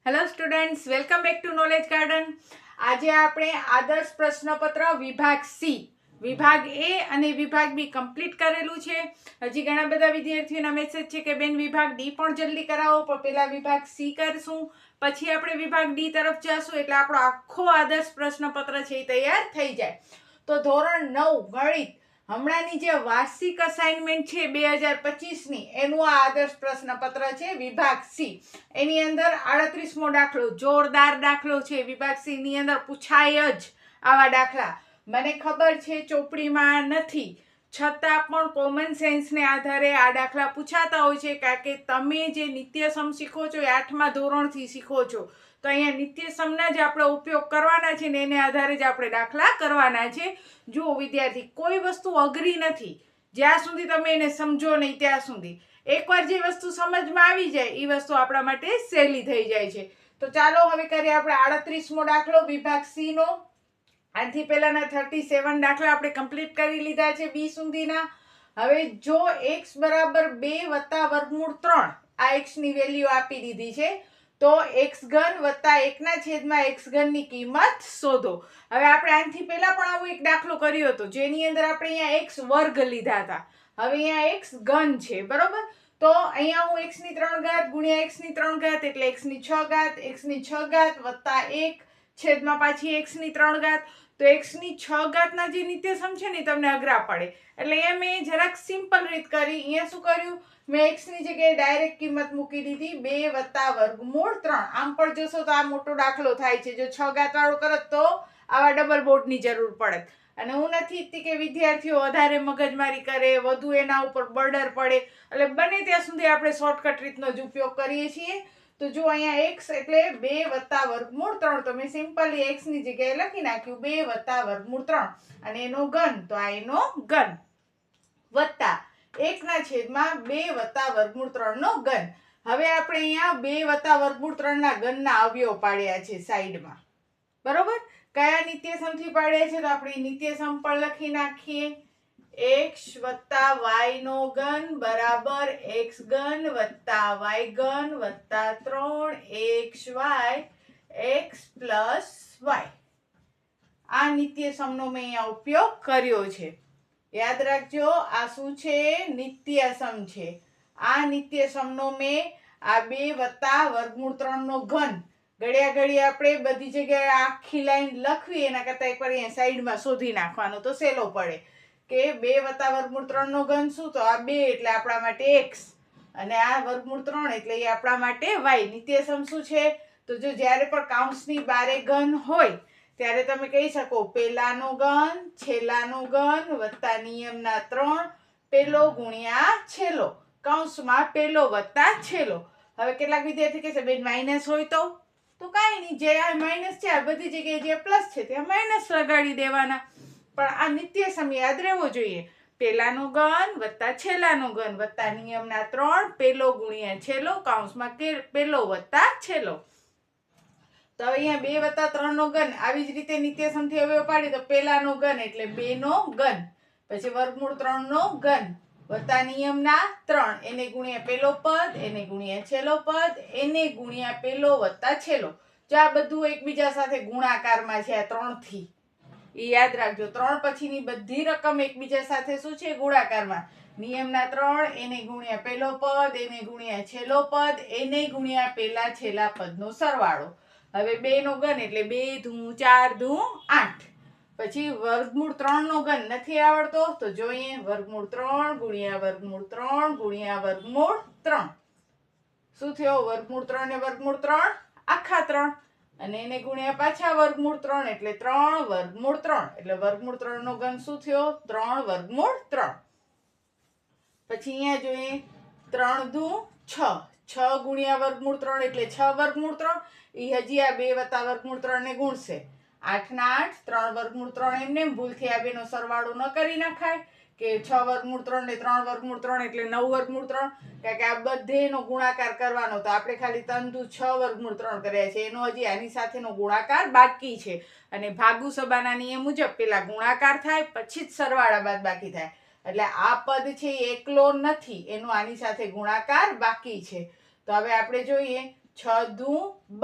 Hello students, welcome back to knowledge garden. આજે આપણે આદર્શ પ્રશ્નપત્ર વિભાગ સી, વિભાગ એ અને વિભાગ બી કમ્પ્લીટ કરેલું છે. હજી ઘણા બધા વિદ્યાર્થીઓના મેસેજ છે કે બેન વિભાગ ડી પણ જલ્દી કરાવો, પણ પહેલા વિભાગ સી કરશું, પછી આપણે વિભાગ ડી તરફ જશું એટલે આપણો આખો આદર્શ પ્રશ્નપત્ર છે એ તૈયાર થઈ જાય. તો ધોરણ 9 ગણિત હમણાંની જે વાર્ષિક અસાઇનમેન્ટ છે 2025ની, એનું આ આદર્શ પ્રશ્નપત્ર છે વિભાગ સી. એની અંદર 38મો દાખલો, જોરદાર દાખલો છે. વિભાગ સી ની અંદર પૂછાય જ આવા દાખલા. મને ખબર છે ચોપડીમાં નથી, છતાં પણ કોમન સેન્સને આધારે આ દાખલા પૂછાતા હોય છે, કારણ કે તમે જે નિત્યસમ શીખો છો એ 8મા ધોરણથી શીખો છો. તો અહીંયા નિત્યસમના જ આપણે ઉપયોગ કરવાના છે ને એને આધારે જ આપણે દાખલા કરવાના છે. જુઓ વિદ્યાર્થી, કોઈ વસ્તુ અઘરી નથી જ્યાં સુધી તમે એને સમજો નહીં ત્યાં સુધી. એકવાર જે વસ્તુ સમજમાં આવી જાય એ વસ્તુ આપણા માટે સહેલી થઈ જાય છે. તો ચાલો હવે કરીએ આપણે 38મો દાખલો વિભાગ સી નો. આનાથી પહેલાના 37 દાખલા આપણે કમ્પ્લીટ કરી લીધા છે બી સુધીના. હવે જો x બરાબર 2 વત્તા વર્ગમૂળ 3, આ x ની વેલ્યુ આપી દીધી છે, તો x ઘન વત્તા 1 ના છેદમાં x ઘનની કિંમત શોધો. હવે આપણે આનાથી પહેલા પણ આવો એક દાખલો કર્યો હતો જેની અંદર આપણે અહીંયા x વર્ગ લીધા હતા. હવે અહીંયા x ઘન છે, બરોબર. તો અહીંયા હું x ની 3 ઘાત ગુણ્યા x ની 3 ઘાત એટલે x ની 6 ઘાત, x ની 6 ઘાત વત્તા 1 છેદમાં પાછી x ની 3 ઘાત. તો x ની 6 ઘાતના જે નિત્યસમ છે ને તમને અઘરા પડે એટલે અહીંયા મેં જરાક સિમ્પલ રીત કરી. અહીંયા શું કર્યું, મેં x ની જગ્યાએ ડાયરેક્ટ કિંમત મૂકી દીધી 2 વત્તા વર્ગમૂળ 3. આમ પણ જોશો તો આ મોટો દાખલો થાય છે. જો 6 ઘાત વાળો કરત તો આવા ડબલ બોર્ડની જરૂર પડે. અને હું નથી ઈચ્છતી કે વિદ્યાર્થીઓ વધારે મગજમારી કરે, વધુ એના ઉપર બર્ડર પડે, એટલે બને ત્યાં સુધી આપણે શોર્ટકટ રીતનો જ ઉપયોગ કરીએ છીએ. તો જો અહીંયા x એટલે 2 વત્તા વર્ગમૂળ 3, તો મેં સિમ્પલી x ની જગ્યાએ લખી નાખ્યું 2 વત્તા વર્ગમૂળ 3 અને એનો ઘન, તો આ એનો ઘન વત્તા 1 ના છેદમાં 2 વત્તા વર્ગમૂળ 3 નો ઘન. હવે આપણે અહીંયા 2 વત્તા વર્ગમૂળ 3 ના ઘનના અવયવ પાડ્યા છે સાઈડમાં, બરોબર. કયા નિત્યસમથી પાડ્યા છે તો આપણે નિત્યસમ પણ લખી નાખીએ. x વત્તા y નો ઘન બરાબર x ઘન વત્તા y ઘન વત્તા 3xy x પ્લસ y. આ નિત્યસમનો મેં અહીંયા ઉપયોગ કર્યો છે. યાદ રાખજો, આ શું છે? નિત્યસમ છે. આ નિત્યસમનો મેં આ 2 વત્તા વર્ગમૂળ 3 નો ઘન ઘડિયા ઘડી આપણે બધી જગ્યાએ આખી લાઈન લખવી એના કરતાં એકવાર અહીંયા સાઈડમાં શોધી નાખવાનું તો સહેલો પડે કે 2 વત્તા વર્ગમૂળ 3 નો ઘન શું, તો આ 2 એટલે આપણા માટે x અને આ વર્ગમૂળ 3 એટલે એ આપણા માટે y. નિત્યસમ શું છે? તો જો જ્યારે પણ કાઉન્સની બારે ઘન હોય ત્યારે તમે કહી શકો પહેલાનો ઘન છેલ્લાનો ઘન વત્તા નિયમના 3 પહેલો ગુણ્યા છેલ્લો, કૌંસમાં પહેલો વત્તા છેલ્લો. હવે કેટલાક વિદ્યાર્થી કહેશે બેન માઇનસ હોય તો કાંઈ નહીં, જે આ માઇનસ છે આ બધી જગ્યાએ જે પ્લસ છે ત્યાં માઇનસ લગાડી દેવાના. પણ આ નિત્યસમ યાદ રહેવો જોઈએ. પહેલાનો ઘન વત્તા છેલ્લાનો ઘન વત્તા નિયમના 3 પહેલો ગુણ્યા છેલ્લો, કૌંસમાં પહેલો વત્તા છેલ્લો. તો હવે અહીંયા 2 વત્તા 3 નો ઘન આવી જ રીતે નિત્યસમથી અવયવ પાડીએ તો પહેલાનો ઘન એટલે 2 નો ઘન, પછી વર્ગમૂળ 3 નો ઘન વત્તા નિયમના 3 એને ગુણ્યા પહેલો પદ, એને ગુણ્યા છેલ્લો પદ, એને ગુણ્યા પહેલો વત્તા છેલ્લો. જો આ બધું એકબીજા સાથે ગુણાકારમાં છે આ 3 થી, એ યાદ રાખજો. 3 પછીની બધી રકમ એકબીજા સાથે શું છે? ગુણાકારમાં. નિયમના 3 એને ગુણ્યા પહેલો પદ, એને ગુણ્યા છેલ્લો પદ, એને ગુણ્યા પહેલા છેલ્લા પદનો સરવાળો. હવે 2 નો ઘન એટલે 2 ધૂ 4 ધૂ 8. પછી વર્ગમૂળ 3 નો ઘન નથી આવડતો તો જોઈએ વર્ગમૂળ 3 ગુણ્યા વર્ગમૂળ 3 ગુણ્યા વર્ગમૂળ 3. શું થયો? વર્ગમૂળ 3 ને વર્ગમૂળ 3 આખા 3 અને એને ગુણ્યા પાછા વર્ગમૂળ 3 એટલે 3 વર્ગમૂળ 3 એટલે વર્ગમૂળ 3 નો ઘન શું થયો? 3 વર્ગમૂળ 3. પછી અહીંયા જોઈએ 3 ધૂ 6, 6 ગુણ્યા વર્ગમૂળ 3 એટલે 6 વર્ગમૂળ 3. એ હજી આ 2 વત્તા વર્ગમૂળ 3 ને ગુણશે. 8 ના 8, 3 વર્ગમૂળ 3 એમને ભૂલથી આ બેનો સરવાળો ન કરી નાખાય કે 6 વર્ગમૂળ 3 ને 3 વર્ગમૂળ 3 એટલે 9 વર્ગમૂળ 3, કારણ કે આ બધેનો ગુણાકાર કરવાનો. તો આપણે ખાલી 3 દુ 6 વર્ગમૂળ 3 કર્યા છે, એનો હજી આની સાથેનો ગુણાકાર બાકી છે. અને ભાગુ સબાના નિયમ મુજબ પેલા ગુણાકાર થાય પછી જ સરવાળા બાદ બાકી થાય. એટલે આ પદ છે એ એકલો નથી, એનો આની સાથે ગુણાકાર બાકી છે. તો હવે આપણે જોઈએ 6 દુ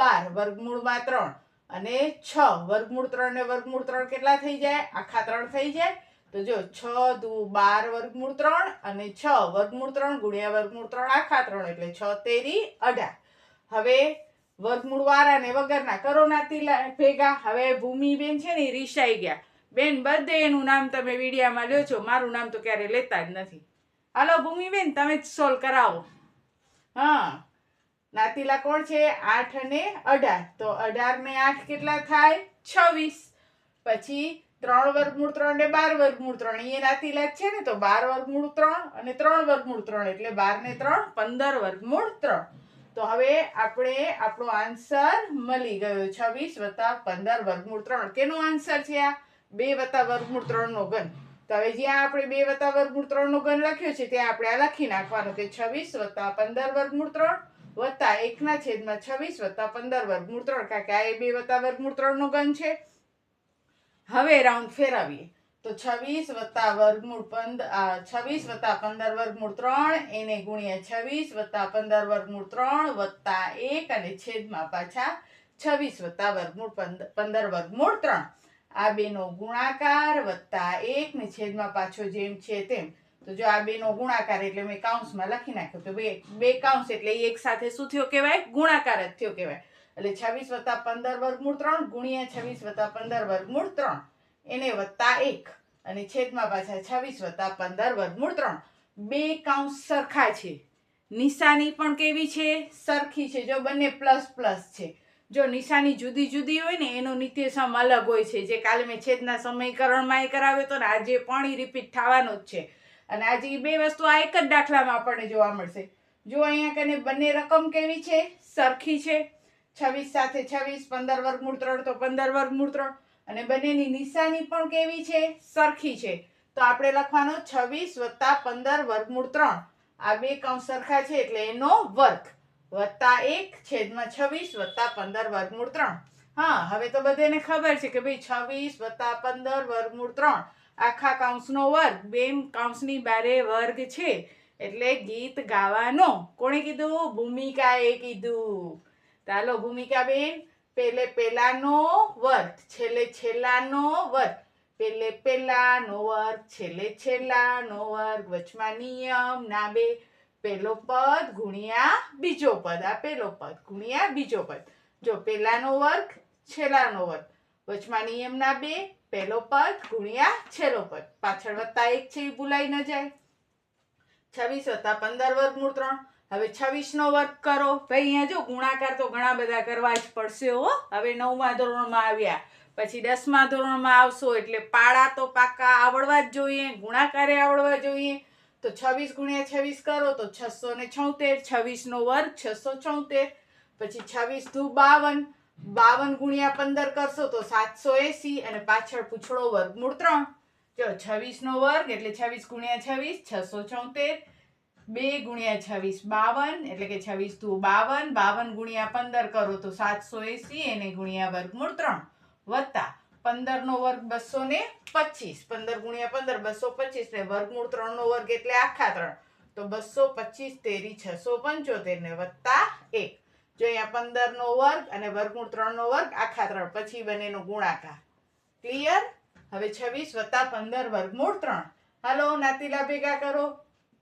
12 વર્ગમૂળમાં 3 અને 6 વર્ગમૂળ 3 ને વર્ગમૂળ 3 કેટલા થઈ જાય? આખા 3 થઈ જાય. તો જો 6 દુ 12 વર્ગમૂળ 3 અને 6 વર્ગમૂળ 3 ગુણ્યા વર્ગમૂળ 3 આખા 3 એટલે 6 તેરી 18. હવે વર્ગમૂળ વાળા ને વગરના કરો નાતી ભેગા. હવે ભૂમિબેન છે ને રીસાઈ ગયા. બેન બધે એનું નામ તમે વિડીયામાં લ્યો છો, મારું નામ તો ક્યારે લેતા જ નથી. હાલો ભૂમિબેન, તમે જ સોલ્વ કરાવો. હા, નાતીલા કોણ છે? 8 અને 18. તો 18 ને 8 કેટલા થાય? 26. પછી 3 વર્ગમૂળ 3 ને 12 વર્ગમૂળ 3 એ નાતીલા જ છે ને, તો 12 વર્ગમૂળ 3 અને 3 વર્ગમૂળ 3 એટલે 12 ને 3 15 વર્ગમૂળ 3. તો હવે આપણે આપણો આન્સર મળી ગયો 26 + 15 વર્ગમૂળ 3. કેનો આન્સર છે આ? 2 + વર્ગમૂળ 3 નો ઘન. તો હવે જ્યાં આપણે 2 + વર્ગમૂળ 3 નો ઘન લખ્યો છે ત્યાં આપણે આ લખી નાખવાનું કે 26 + 15 વર્ગમૂળ 3 વત્તા 1/26 + 15 વર્ગમૂળ 3, કારણ કે આ 2 + વર્ગમૂળ 3 નો ઘન છે. હવે રાઉન્ડ ફેરવીએ તો 26 + વર્ગમૂળ 15 વર્ગમૂળ 3 એને ગુણ્યા 26 + 15 વર્ગમૂળ 3 વત્તા 1 અને છેદમાં પાછા 26 + વર્ગમૂળ 15 વર્ગમૂળ 3. આ બેનો ગુણાકાર વત્તા 1 ને છેદમાં પાછો જેમ છે તેમ. તો જો આ બેનો ગુણાકાર એટલે મેં કાઉન્સમાં લખી નાખ્યો કે બે કાઉન્સ એટલે એક સાથે શું થયો કહેવાય? ગુણાકાર જ થયો કહેવાય. એટલે 26 + 15 વર્ગમૂળ 3 ગુણ્યા 26 + 15 વર્ગમૂળ 3 એને વત્તા 1 અને છેદમાં પાછા 26 + 15 વર્ગમૂળ 3. બે કાઉન્સ સરખા છે, નિશાની પણ કેવી છે? સરખી છે. જો બંને પ્લસ પ્લસ છે. જો નિશાની જુદી જુદી હોય ને એનો નિત્યસમ અલગ હોય છે, જે કાલે મેં છેદના સમીકરણમાં એ કરાવ્યો હતો ને, આજે પણ રિપીટ થવાનો જ છે. અને આજે એ બે વસ્તુ આ એક જ દાખલામાં આપણને જોવા મળશે. જો અહીંયા કને બંને રકમ કેવી છે? સરખી છે. 26 સાથે 26, 15 વર્ગમૂળ 3 તો 15 વર્ગમૂળ 3. અને બંનેની નિશાની પણ કેવી છે? સરખી છે. તો આપણે લખવાનો 26 + 15 વર્ગમૂળ 3. આ બે કાઉન્સ સરખા છે એટલે એનો વર્ગ વત્તા 1 છેદમાં 26 + 15 વર્ગમૂળ 3. હા, હવે તો બધાને ખબર છે કે ભાઈ 26 + 15 વર્ગમૂળ 3 આખા કાઉન્સનો વર્ગ. બે કાઉન્સની બારે વર્ગ છે એટલે ગીત ગાવાનો. કોણે કીધું? ભૂમિકાએ કીધું. ચાલો ભૂમિકાબેન, પેલે પેલાનો વર્ગ, છેલ્લે છેલ્લાનો વર્ગ. પેલે પેલાનો વર્ગ, છેલ્લે છેલ્લાનો વર્ગ, વચમાં નિયમ ના બે. પેલો પદ ગુણ્યા બીજો પદ. આ પેલો પદ ગુણ્યા બીજો પદ. જો પેલાનો વર્ગ, છેલ્લાનો વર્ગ, વચમાં નિયમના બે, પેલો પદ ગુણ્યા છેલ્લો પદ. પાછળ વત્તા 1 છે એ ભૂલાઈ ન જાય. 26 + 15 વર્ગમૂળ 3. હવે 26 નો વર્ગ કરો. ભાઈ અહીંયા જો ગુણાકાર તો ઘણા બધા કરવા જ પડશે હો. હવે 9મા ધોરણમાં આવ્યા, પછી 10મા ધોરણમાં આવશો એટલે પાડા તો પાકા આવડવા જ જોઈએ, ગુણાકારે આવડવા જોઈએ. તો 26 × 26 કરો તો 676. 26 નો વર્ગ 676. પછી 26 દુ 52. 52 × 15 કરશો તો 780 અને પાછળ પૂછડો વર્ગમૂળ 3. જો 26 નો વર્ગ એટલે 26 × 26 676. 2 × 26 52 એટલે કે 26 દુ 52. 52 × 15 કરો તો 780 એને ગુણ્યા વર્ગમૂળ 3 વત્તા 15 નો વર્ગ 225. 15 × 15 225 ને વર્ગમૂળ 3 નો વર્ગ એટલે આખા 3 તો 225 તેરી 675 ને વત્તા 1. જો અહીંયા 15 નો વર્ગ અને વર્ગમૂળ 3 નો વર્ગ આખા 3 પછી બંનેનો ગુણાકાર. ક્લિયર? હવે 26 + 15 વર્ગમૂળ 3. હાલો નાતીલા ભેગા કરો.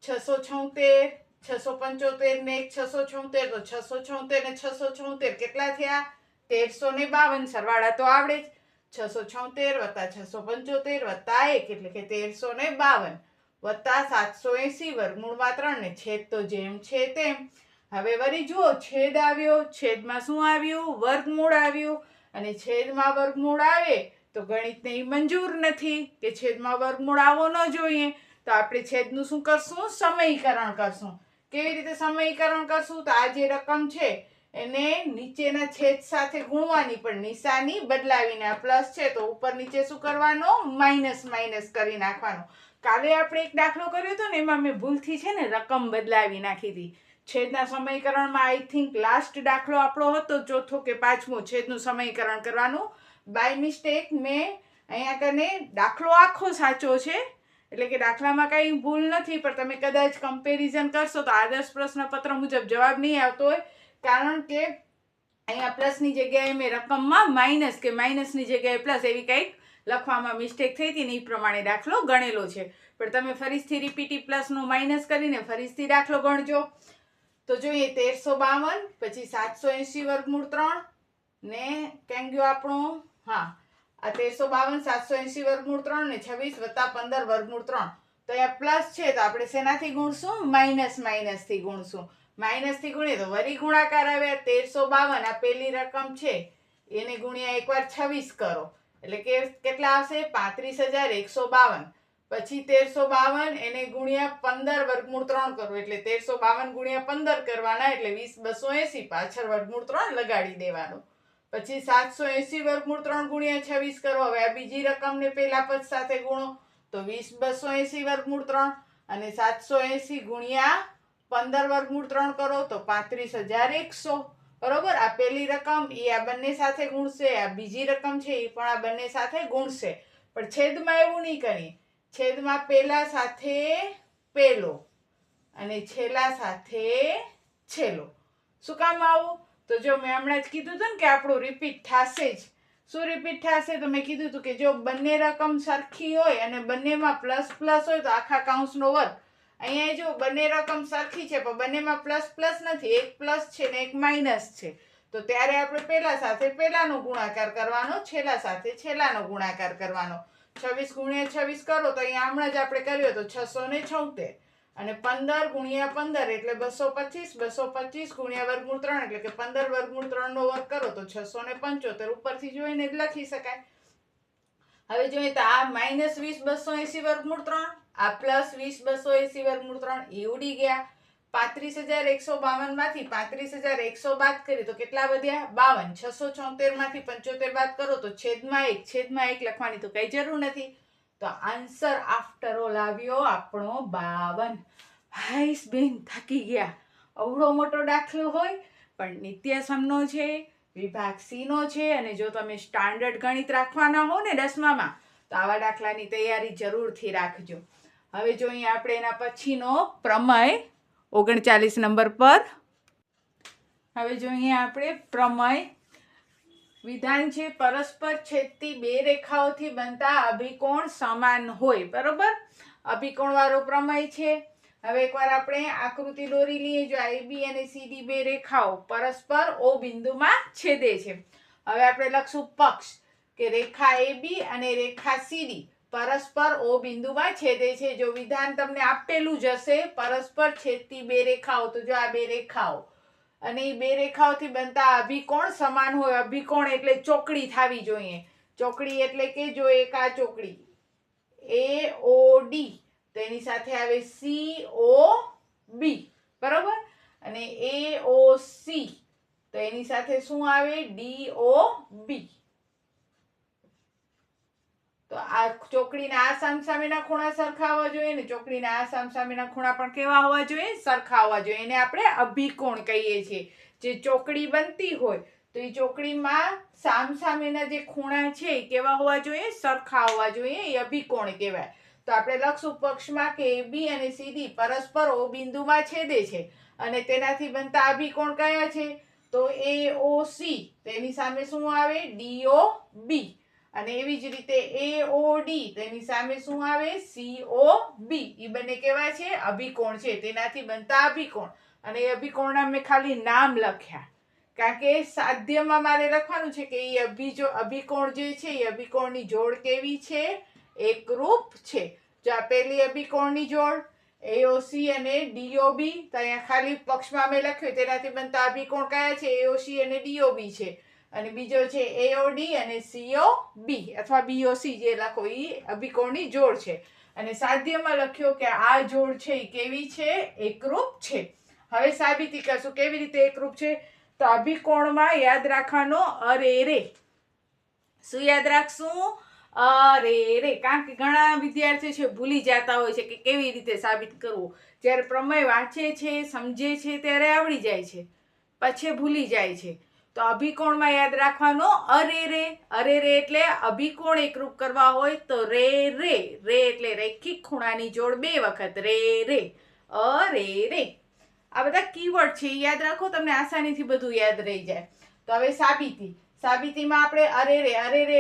676, 675 ને 676 તો 676 ને 676 કેટલા થયા? 1352. સરવાળા તો આવડે જ. 676 + 675 વત્તા 1 એટલે કે 1352 વત્તા 780 વર્ગમૂળમાં 3 ને છેદ તો જેમ છે તેમ. હવે વળી જુઓ, છેદ આવ્યો, છેદમાં શું આવ્યું? વર્ગમૂળ આવ્યું. અને છેદમાં વર્ગમૂળ આવે તો ગણિતને મંજૂર નથી કે છેદમાં વર્ગમૂળ આવવો ન જોઈએ. તો આપણે છેદનું શું કરશું? સમીકરણ કરશું. કેવી રીતે સમીકરણ કરશું? તો આ જે રકમ છે એને નીચેના છેદ સાથે ગુણવાની, પણ નિશાની બદલાવીને. આ પ્લસ છે તો ઉપર નીચે શું કરવાનો? માઇનસ માઇનસ કરી નાખવાનો. કાલે આપણે એક દાખલો કર્યો હતો ને એમાં મેં ભૂલથી છે ને રકમ બદલાવી નાખી હતી. છેદના સમીકરણમાં આઈ થિંક લાસ્ટ દાખલો આપણો હતો, ચોથો કે પાંચમો, છેદનું સમીકરણ કરવાનું. બાય મિસ્ટેક મેં અહીંયા કને દાખલો આખો સાચો છે એટલે કે દાખલામાં કંઈ ભૂલ નથી, પણ તમે કદાચ કમ્પેરિઝન કરશો તો આદર્શ પ્રશ્નપત્ર મુજબ જવાબ નહીં આવતો હોય, કારણ કે અહીંયા પ્લસની જગ્યાએ મેં રકમમાં માઇનસ કે માઇનસની જગ્યાએ પ્લસ એવી કંઈક લખવામાં મિસ્ટેક થઈ હતી ને એ પ્રમાણે દાખલો ગણેલો છે. પણ તમે ફરીથી રીપીટી પ્લસનું માઇનસ કરીને ફરીથી દાખલો ગણજો. તો જોઈએ 1352, પછી 780 વર્ગમૂળ 3 ને ક્યાં ગયો આપણો, હા આ 1352 780 વર્ગમૂળ 3 ને 26 + 15 વર્ગમૂળ 3. તો અહીંયા પ્લસ છે તો આપણે શેનાથી ગુણશું? માઇનસથી ગુણશું. માઇનસથી ગુણીએ તો વળી ગુણાકાર આવે. 1352 આ પેલી રકમ છે એને ગુણ્યા એકવાર 26 કરો એટલે કે કેટલા આવશે? 35,152. પછી 1352 એને ગુણ્યા 15 વર્ગમૂળ 3 કરો એટલે 1352 ગુણ્યા 15 કરવાના એટલે 20,280 પાછળ વર્ગમૂળ 3 લગાડી દેવાનો. પછી 780 વર્ગમૂળ 3 ગુણ્યા 26 કરો. હવે આ બીજી રકમને પેલા પદ સાથે ગુણો તો 20,280 વર્ગમૂળ 3 અને 780 ગુણ્યા 15 વર્ગમૂળ 3 કરો તો 35,100. બરોબર. આ પેલી રકમ એ આ બંને સાથે ગુણશે, આ બીજી રકમ છે એ પણ આ બંને સાથે ગુણશે. પણ છેદમાં એવું નહીં કરીએ. છેદમાં પેલા સાથે પેલો અને છેલ્લા સાથે છેલ્લો. શું કામ આવું? તો જો મેં હમણાં જ કીધું હતું ને કે આપણું રિપીટ થશે જ. શું રિપીટ થશે? તો મેં કીધું હતું કે જો બંને રકમ સરખી હોય અને બંનેમાં પ્લસ પ્લસ હોય તો આખા કૌંસનો વર્ગ. અહીંયા જો બંને રકમ સરખી છે પણ બંનેમાં પ્લસ પ્લસ નથી, એક પ્લસ છે ને એક માઇનસ છે, તો ત્યારે આપણે પેલા સાથે પેલાનો ગુણાકાર કરવાનો, છેલ્લા સાથે છેલ્લાનો ગુણાકાર કરવાનો. 26 ગુણ્યા 26 કરો તો અહીંયા હમણાં જ આપણે કર્યો તો 676 અને 15 ગુણ્યા 15 એટલે 225, 225 ગુણ્યા વર્ગમૂળ 3 એટલે કે 15 વર્ગમૂળ 3 નો વર્ગ કરો તો 675. ઉપરથી જોઈને જ લખી શકાય. હવે જોઈએ તો આ -20,280 વર્ગમૂળ 3, આ +20,280 વર્ગમૂળ 3 એ ઉડી ગયા. 35,152 માંથી 35,100 બાદ કરીએ તો કેટલા વધ્યા? 52. 676 માંથી 75 બાદ કરો તો છેદમાં 1 લખવાની તો કઈ જરૂર નથી. તો આન્સર આફ્ટર ઓલ આવ્યો આપણો 52. હાઈસ બેન થાકી ગયા. અવળો મોટો દાખલો હોય પણ નિત્યસમનો છે, વિભાગ સી નો છે અને જો તમે સ્ટાન્ડર્ડ ગણિત રાખવાના હો ને 10મામાં તો આવા દાખલાની તૈયારી જરૂરથી રાખજો. હવે જોઈએ આપણે એના પછીનો પ્રમેય 39 નંબર પર. હવે જોઈએ આપણે પ્રમેય. વિધાન છે પરસ્પર છેદતી બે રેખાઓથી બનતા અભિકોણ સમાન હોય. બરોબર. અભિકોણ વાળો પ્રમેય છે. હવે એકવાર આપણે આકૃતિ દોરી લઈએ. જો AB અને CD બે રેખાઓ પરસ્પર O બિંદુમાં છેદે છે. હવે આપણે લખશું પક્ષ કે રેખા AB અને રેખા CD પરસ્પર O બિંદુમાં છેદે છે. જો વિધાન તમને આપેલું જ હશે પરસ્પર છેદતી બે રેખાઓ, તો જો આ બે રેખાઓ અને એ બે રેખાઓથી બનતા અભિકોણ સમાન હોય. અભિકોણ એટલે ચોકડી થવી જોઈએ. ચોકડી એટલે કે જો એક આ ચોકડી AOD તો એની સાથે આવે COB. બરોબર. અને AOC તો એની સાથે શું આવે? DOB. તો આ ચોકડીના આ સામસામેના ખૂણા સરખા હોવા જોઈએ ને ચોકડીના આ સામસામેના ખૂણા પણ કેવા હોવા જોઈએ? સરખા હોવા જોઈએ. એને આપણે અભિકોણ કહીએ છીએ. જે ચોકડી બનતી હોય તો એ ચોકડીમાં સામસામેના જે ખૂણા છે એ કેવા હોવા જોઈએ? સરખા હોવા જોઈએ. એ અભિકોણ કહેવાય. તો આપણે લખશું પક્ષમાં કે AB અને CD પરસ્પર O બિંદુમાં છેદે છે અને તેનાથી બનતા અભિકોણ કયા છે? તો AOC તો એની સામે શું આવે? DOB. અને એવી જ રીતે AOD તેની સામે શું આવે? COB. એ બંને કેવા છે? અભિકોણ છે. તેનાથી બનતા અભિકોણ. અને એ અભિકોણના મેં ખાલી નામ લખ્યા કારણ કે સાધ્યમાં મારે લખવાનું છે કે એ અભિકોણ જે છે એ અભિકોણની જોડ કેવી છે? એકરૂપ છે. જો આ પેલી અભિકોણની જોડ AOC અને DOB તો અહીંયા ખાલી પક્ષમાં મેં લખ્યું તેનાથી બનતા અભિકોણ કયા છે? AOC અને DOB છે. અને બીજો છે AOD અને COB અથવા BOC જે લખો એ અભિકોણની જોડ છે. અને સાધ્યમાં લખ્યો કે આ જોડ છે એ કેવી છે? એકરૂપ છે. હવે સાબિતી કરશું કેવી રીતે એકરૂપ છે. તો અભિકોણમાં યાદ રાખવાનો અરે. શું યાદ રાખશું? અરે. કારણ કે ઘણા વિદ્યાર્થીઓ છે ભૂલી જતા હોય છે કે કેવી રીતે સાબિત કરવું. જ્યારે પ્રમેય વાંચે છે સમજે છે ત્યારે આવડી જાય છે, પછી ભૂલી જાય છે. તો અભિકોણમાં યાદ રાખવાનો અરે. અરે એટલે અભિકોણ એકરૂપ કરવા હોય તો રે એટલે રૈખિક ખૂણાની જોડ બે વખત રે. અરે. આ બધા કીવર્ડ છે, યાદ રાખો, તમને આસાનીથી બધું યાદ રહી જાય. તો હવે સાબિતીમાં આપણે અરે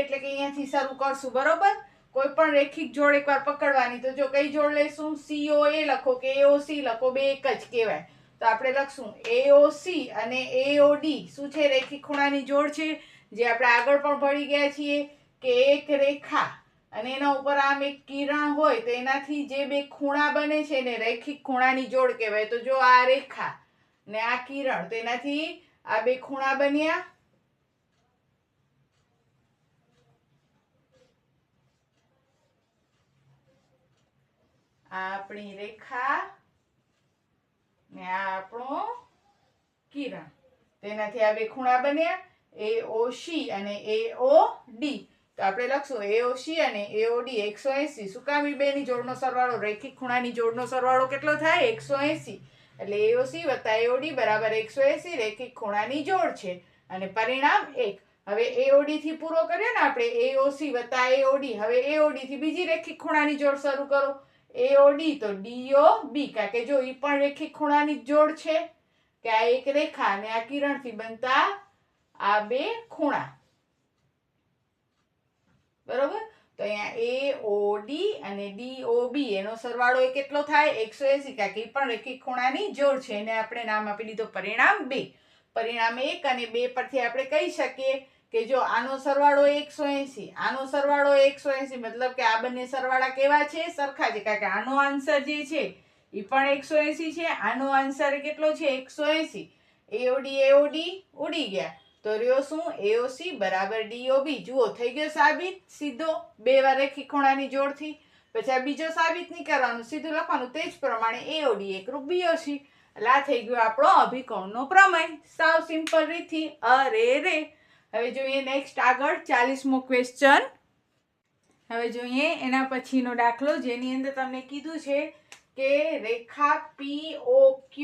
એટલે કે અહીંયાથી શરૂ કરશું, બરોબર. કોઈ પણ રેખિક જોડ એકવાર પકડવાની, તો જો કઈ જોડ લઈશું, COA લખો કે AOC લખો, બે એક જ કહેવાય. તો આપણે લખશું AOC અને AOD શું છે, રેખિક ખૂણાની જોડ છે, જે આપણે આગળ પણ ભણી ગયા છીએ કે એક રેખા અને એના ઉપર આમ એક કિરણ હોય તો એનાથી જે બે ખૂણા બને છે ને રેખિક ખૂણાની જોડ કહેવાય. તો જો આ રેખા ને આ કિરણ, તો એનાથી આ બે ખૂણા બન્યા. આ આપણી રેખા ને આ આપણો કિરણ, તેનાથી આ બે ખૂણા બન્યા AOC અને AOD. તો આપણે લખશું AOC અને AOD 180. શું કામ? બેની જોડનો સરવાળો, રેખિક ખૂણાની જોડનો સરવાળો કેટલો થાય? 180. એટલે AOC વત્તા AOD બરાબર 180 રેખિક ખૂણાની જોડ છે. અને પરિણામ 1. હવે AOD થી પૂરો કર્યો ને આપણે, AOC વત્તા AOD. હવે AOD થી બીજી રેખિક ખૂણાની જોડ શરૂ કરો, AOD તો DOB, કારણ કે જો એ પણ રેખિક ખૂણાની જોડ છે કે આ એક રેખા અને આ કિરણથી બનતા આ બે ખૂણા, બરોબર. તો અહીંયા AOD અને DOB એનો સરવાળો એ કેટલો થાય? 180, કારણ કે એ પણ રેખિક ખૂણાની જોડ છે. એને આપણે નામ આપી દીધો પરિણામ 2. પરિણામ 1 અને 2 પરથી આપણે કહી શકીએ કે જો આનો સરવાળો 180, આનો સરવાળો 180, મતલબ કે આ બંને સરવાળા કેવા છે? સરખા છે, કારણ કે આનો આન્સર જે છે એ પણ 180 છે, આનો આન્સર કેટલો છે? 180. AOD ઉડી ગયા, તો રહ્યો શું? AOC બરાબર DOB. જુઓ, થઈ ગયો સાબિત સીધો, બે વાર રેખિક ખૂણાની જોડથી. પછી આ બીજો સાબિત નહીં કરવાનું, સીધું લખવાનું તે જ પ્રમાણે AOD એકરૂપ BOC. એટલે આ થઈ ગયો આપણો અભિકોણનો પ્રમેય, સાવ સિમ્પલ રીતથી. અરે હવે જોઈએ નેક્સ્ટ આગળ 40મો ક્વેશ્ચન. હવે જોઈએ એના પછીનો દાખલો, જેની અંદર તમને કીધું છે કે રેખા POQ,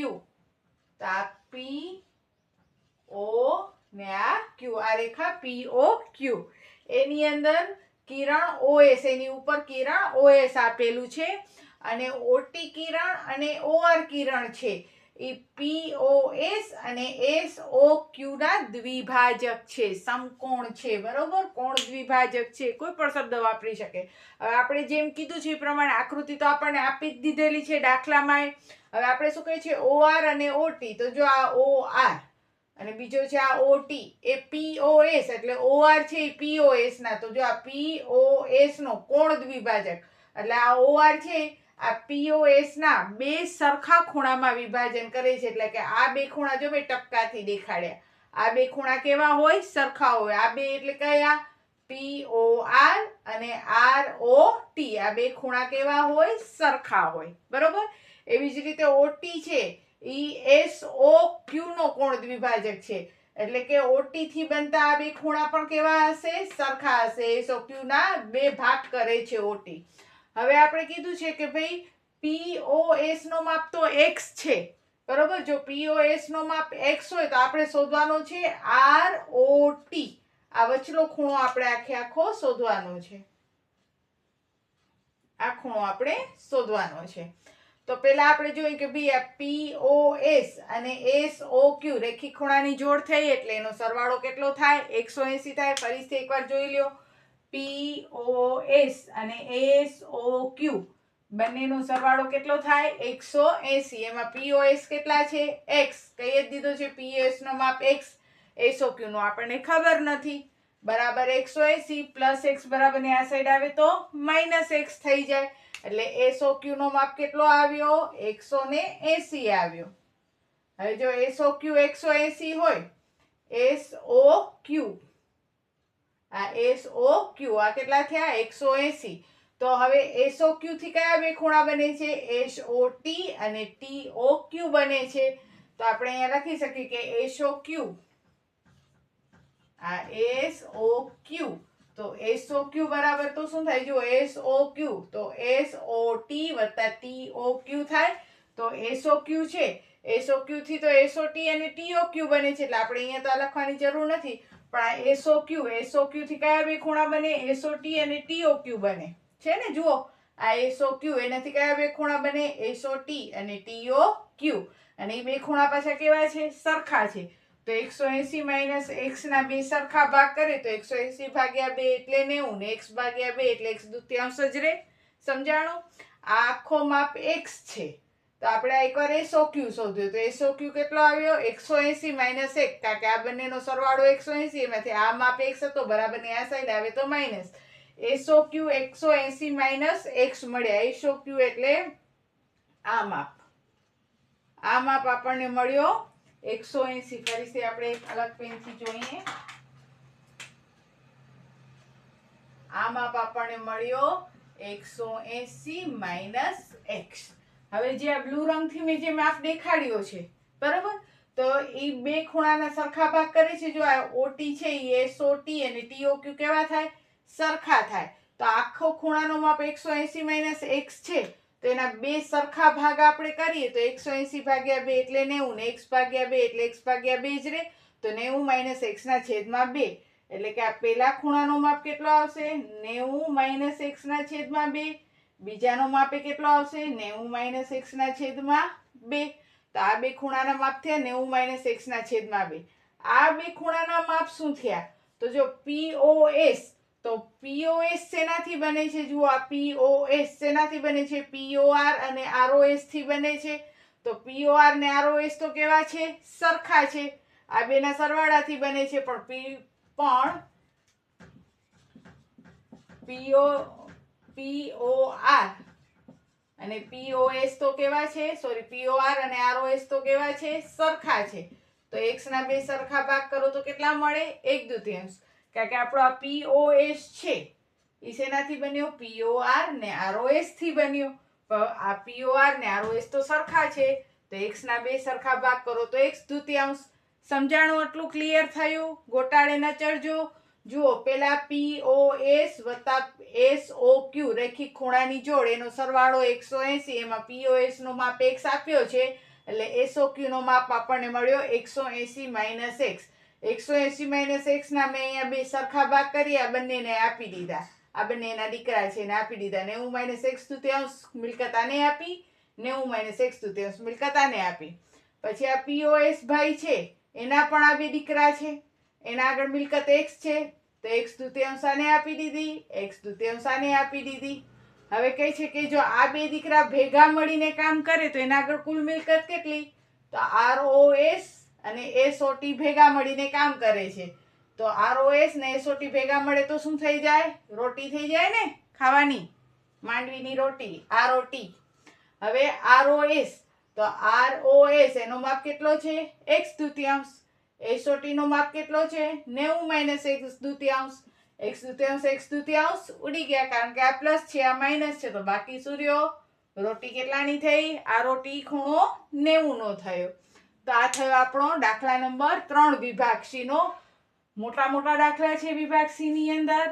તો આ PO ને આ Q, આ રેખા POQ, એની અંદર કિરણ OS, એની ઉપર કિરણ OS આપેલું છે અને OT કિરણ અને OR કિરણ છે એ POS અને SOQ ના દ્વિભાજક છે, સમકોણ છે, બરોબર. કોણ દ્વિભાજક છે, કોઈ પણ શબ્દ વાપરી શકે. હવે આપણે જેમ કીધું છે એ પ્રમાણે આકૃતિ તો આપણને આપી જ દીધેલી છે દાખલામાં. હવે આપણે શું કહીએ છીએ? OR અને OT. તો જો આ OR અને બીજો છે આ OT, એ POS, એટલે OR છે એ POS ના, તો જો આ POS નો કોણ દ્વિભાજક, એટલે આ OR છે આ POS ના બે સરખા ખૂણામાં વિભાજન કરે છે. એટલે કે આ બે ખૂણા જો મેં ટપકાથી દેખાડ્યા, આ બે ખૂણા કેવા હોય? સરખા હોય. આ બે એટલે કયા? POR અને ROT. આ બે ખૂણા કેવા હોય? સરખા હોય, બરોબર. એવી જ રીતે OT છે એ SOQ નો કોણ દ્વિભાજક છે. એટલે કે OT થી બનતા આ બે ખૂણા પણ કેવા હશે? સરખા હશે. SOQ ના બે ભાગ કરે છે OT. હવે આપણે કીધું છે કે ભાઈ POS નો માપ તો x છે, બરોબર. જો POS નો માપ x હોય તો આપણે શોધવાનો છે ROT. આ વચલો ખૂણો આપણે આખો શોધવાનો છે. આ ખૂણો આપણે શોધવાનો છે. તો પહેલા આપણે જોઈએ કે ભાઈ આ POS અને SOQ રેખિક ખૂણાની જોડ થઈ, એટલે એનો સરવાળો કેટલો થાય? 180 થાય. ફરીથી એકવાર જોઈ લ્યો, POS અને SOQ બંનેનો સરવાળો કેટલો થાય? 180. એમાં POS કેટલા છે? x, કહી જ દીધો છે POS નો માપ x, SOQ નો આપણને ખબર નથી, બરાબર 180 પ્લસ x બરાબર ને આ સાઈડ આવે તો માઇનસ x થઈ જાય. એટલે SOQ નો માપ કેટલો આવ્યો? 180 આવ્યો. હવે જો SOQ 180 હોય, SOQ આ કેટલા થયા? 180. તો હવે SOQ થી કયા બે ખૂણા બને છે? SOT અને TOQ બને છે. તો આપણે અહીંયા લખી શકીએ કે SOQ, આ SOQ, તો SOQ બરાબર તો શું થાય? જો SOQ તો SOT વત્તા TOQ થાય. તો SOQ છે, SOQ થી તો SOT અને TOQ બને છે, એટલે આપણે અહીંયા તો લખવાની જરૂર નથી. પણ આ SOQ થી કયા બે ખૂણા બને? SOT અને TOQ બને છે ને. જુઓ, આ SOQ, એનાથી કયા બે ખૂણા બને? SOT અને TOQ. અને એ બે ખૂણા પાછા કેવા છે? સરખા છે. તો 180 માઇનસ x ના બે સરખા ભાગ કરે તો 180 ભાગ્યા 2 એટલે 90 ને x ભાગ્યા 2 એટલે x દૂત્યાંશ જ રહે. સમજાણું? આ આખો માપ x છે. તો આપણે એકવાર SOQ શોધ્યો તો SOQ કેટલો આવ્યો? 180 માઇનસ 1, કારણ કે આ બંનેનો સરવાળો 180, એમાંથી આ માપ x હતો બરાબરની આ સાઈડ આવે તો માઇનસ. SOQ 180 માઇનસ x મળ્યા. SOQ એટલે આ માપ. આ માપ આપણને મળ્યો 180. ફરીથી આપણે એક અલગ પેનથી જોઈએ. આ માપ આપણને મળ્યો 180 માઇનસ x. હવે જે આ બ્લુ રંગથી મેં જે માપ દેખાડ્યો છે, બરાબર, તો એ બે ખૂણાના સરખા ભાગ કરે છે. જો આ OT છે એ SOT અને TOQ કેવા થાય? સરખા થાય. તો આખો ખૂણાનો માપ 180 માઇનસ x છે. તો એના બે સરખા ભાગ આપણે કરીએ તો 180 ભાગ્યા 2 એટલે 90 ને x ભાગ્યા 2 એટલે x ભાગ્યા 2 જ રહે. તો 90 માઇનસ x ના છેદમાં 2, એટલે કે આ પેલા ખૂણાનો માપ કેટલો આવશે? 90 માઇનસ x ના છેદમાં 2. બીજાનો માપે કેટલો આવશે? 90 માઇનસ x ના છેદમાં 2. તો આ બે ખૂણાના માપ થયા 90 માઇનસ x ના છેદમાં 2. આ બે ખૂણાના માપ શું થયા? તો જો POS, તો POS શેનાથી બને છે? જુઓ, આ POS શેનાથી બને છે? POR અને ROS થી બને છે. તો POR ને ROS તો કેવા છે? સરખા છે. આ બેના સરવાળાથી બને છે. પણ POR અને POS તો કેવા છે? POR અને ROS તો કેવા છે? સરખા છે. તો x ના બે સરખા ભાગ કરો તો કેટલા મળે? 1/2. કારણ કે આપણો આ POS છે એ શેનાથી બન્યો? POR ને ROS થી બન્યો. આ POR ને ROS તો સરખા છે. તો x ના બે સરખા ભાગ કરો તો 1/2. સમજાણું? આટલું ક્લિયર થયું? ગોટાળે ન ચડજો. જુઓ, પેલા POS વત્તા SOQ રેખિક ખૂણાની જોડ, એનો સરવાળો 180. એમાં POS નો માપ x આપ્યો છે એટલે SOQ નો માપ આપણને મળ્યો 180 માઇનસ x. 180 માઇનસ x ના મેં અહીંયા બે સરખા ભાગ કરી આ બંનેને આપી દીધા. આ બંને એના દીકરા છે એને આપી દીધા. 90 માઇનસ x/2 મિલકત આને આપી, 90 માઇનસ x/2 મિલકત આને આપી. પછી આ POS ભાઈ છે એના પણ આ બે દીકરા છે, એના આગળ મિલકત x છે તો x/2 આને આપી દીધી, x/2 આને આપી દીધી. હવે કહે છે કે જો આ બે દીકરા ભેગા મળીને કામ કરે તો એના આગળ કુલ મિલકત કેટલી? તો ROS અને SOT ભેગા મળીને કામ કરે છે. તો ROS ને SOT ભેગા મળે તો શું થઈ જાય? રોટી થઈ જાય ને, ખાવાની માંડવીની રોટી, ROT. હવે ROS, તો ROS એનો માપ કેટલો છે? x/2. SOT નો માપ કેટલો છે? 90 માઇનસ x/2. x/2 ઉડી ગયા કારણ કે આ પ્લસ છે આ માઇનસ છે. તો બાકી શું રહ્યો? રોટી કેટલાની થઈ? આ રોટી ખૂણો 90 નો થયો. તો આ થયો આપણો દાખલા નંબર 3 વિભાગ C નો. મોટા મોટા દાખલા છે વિભાગ C ની અંદર.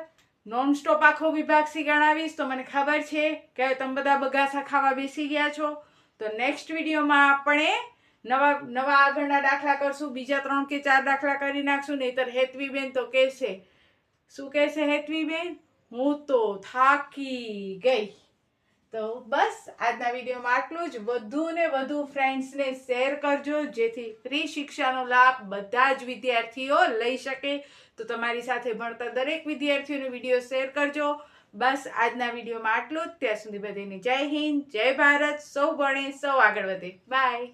નોનસ્ટોપ આખો વિભાગ C ગણાવીશ તો મને ખબર છે કે તમે બધા બગાસા ખાવા બેસી ગયા છો. તો નેક્સ્ટ વિડીયોમાં આપણે નવા આગળના દાખલા કરશું. બીજા 3 કે 4 દાખલા કરી નાખશું. નહીતર હેતવીબેન તો કહેશે, શું કહેશે હેતવીબેન? હું તો થાકી ગઈ. તો બસ આજના વિડીયોમાં આટલું જ. વધુ ને વધુ ફ્રેન્ડ્સને શેર કરજો જેથી ફ્રી શિક્ષાનો લાભ બધા જ વિદ્યાર્થીઓ લઈ શકે. તો તમારી સાથે ભણતા દરેક વિદ્યાર્થીઓને વિડીયો શેર કરજો. બસ આજના વિડીયોમાં આટલું જ. ત્યાં સુધી બધાને જય હિન્દ, જય ભારત. સૌ ભણે સૌ આગળ વધે. બાય.